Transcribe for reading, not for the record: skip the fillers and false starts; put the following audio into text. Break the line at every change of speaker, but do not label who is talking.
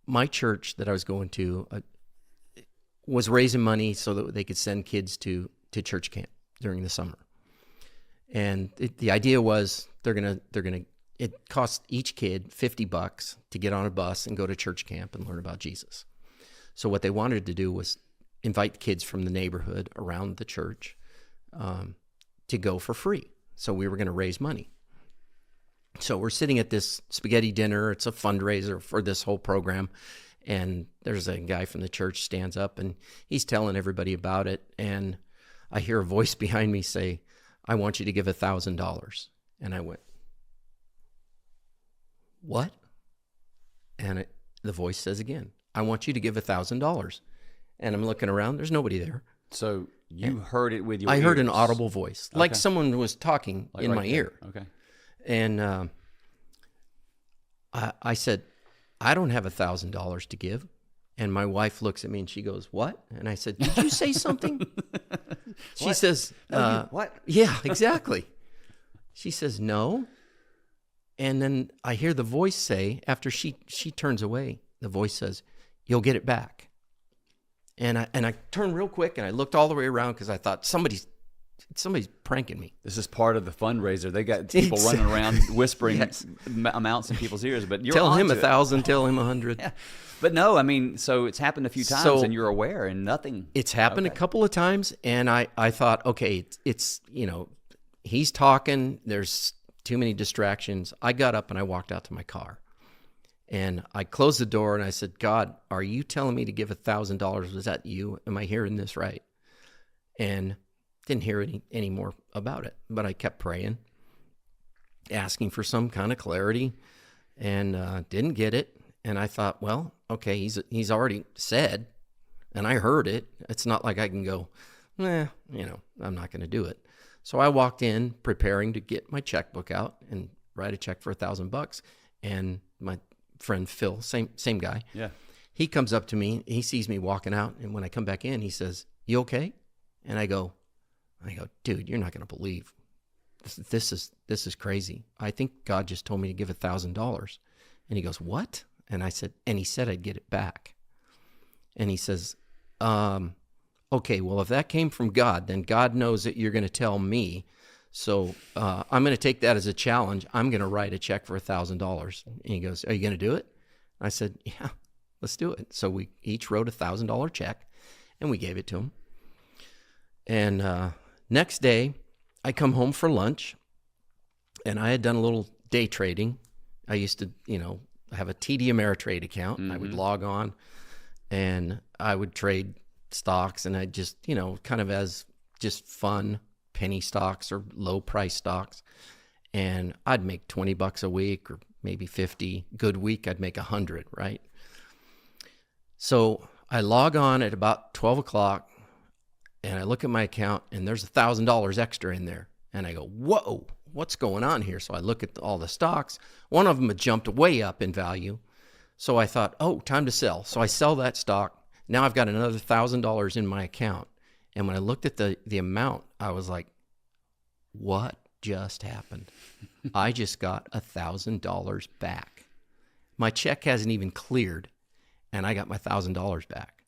my church that I was going to was raising money so that they could send kids to church camp during the summer. And the idea was it cost each kid $50 to get on a bus and go to church camp and learn about Jesus. So what they wanted to do was invite kids from the neighborhood around the church to go for free. So we were going to raise money. So we're sitting at this spaghetti dinner. It's a fundraiser for this whole program. And there's a guy from the church stands up and he's telling everybody about it. And I hear a voice behind me say, "I want you to give $1,000. And I went, "What?" And the voice says again, "I want you to give $1,000. And I'm looking around. There's nobody there.
So you heard it with your
I heard an
ears.
audible voice, like someone was talking in
right
my
there.
ear.
Okay.
And I said, "I don't have $1,000 to give." And my wife looks at me and she goes, "What?" And I said, "Did you say something?" She says,
what?
Yeah, exactly. She says, "No." And then I hear the voice say, after she turns away, the voice says, "You'll get it back." And I turned real quick and I looked all the way around because I thought somebody's pranking me.
This is part of the fundraiser. They got people running around whispering amounts in people's ears. But you're
Tell him
onto it.
1,000, tell him 100.
Yeah. But no, I mean, so it's happened a few times
So-
and you're aware and nothing.
It's happened a couple of times, and I thought, okay, it's he's talking. There's too many distractions. I got up and I walked out to my car, and I closed the door and I said, "God, are you telling me to give $1,000? Was that you? Am I hearing this right?" And didn't hear any more about it, but I kept praying, asking for some kind of clarity, and didn't get it. And I thought, well, okay, he's already said, and I heard it. It's not like I can go, I'm not going to do it. So I walked in preparing to get my checkbook out and write a check for $1,000. And my friend Phil, same guy, he comes up to me. He sees me walking out, and when I come back in, he says, "You okay?" And I go, "Dude, you're not going to believe this is crazy. I think God just told me to give $1,000." And he goes, "What?" And I said, and he said I'd get it back. And he says, "Okay, well, if that came from God, then God knows that you're going to tell me. So I'm going to take that as a challenge. I'm going to write a check for $1,000. And he goes, "Are you going to do it?" I said, "Yeah, let's do it." So we each wrote $1,000 check, and we gave it to him. And next day, I come home for lunch, and I had done a little day trading. I used to, have a TD Ameritrade account. And I would log on, and I would trade stocks, and I just, kind of as just fun penny stocks or low price stocks. And I'd make $20 a week or maybe 50. Good week, I'd make 100, right? So I log on at about 12 o'clock, and I look at my account, and there's $1,000 extra in there. And I go, "Whoa, what's going on here?" So I look at all the stocks. One of them had jumped way up in value. So I thought, oh, time to sell. So I sell that stock. Now I've got another $1,000 in my account. And when I looked at the amount, I was like, what just happened? I just got $1,000 back. My check hasn't even cleared, and I got my $1,000 back.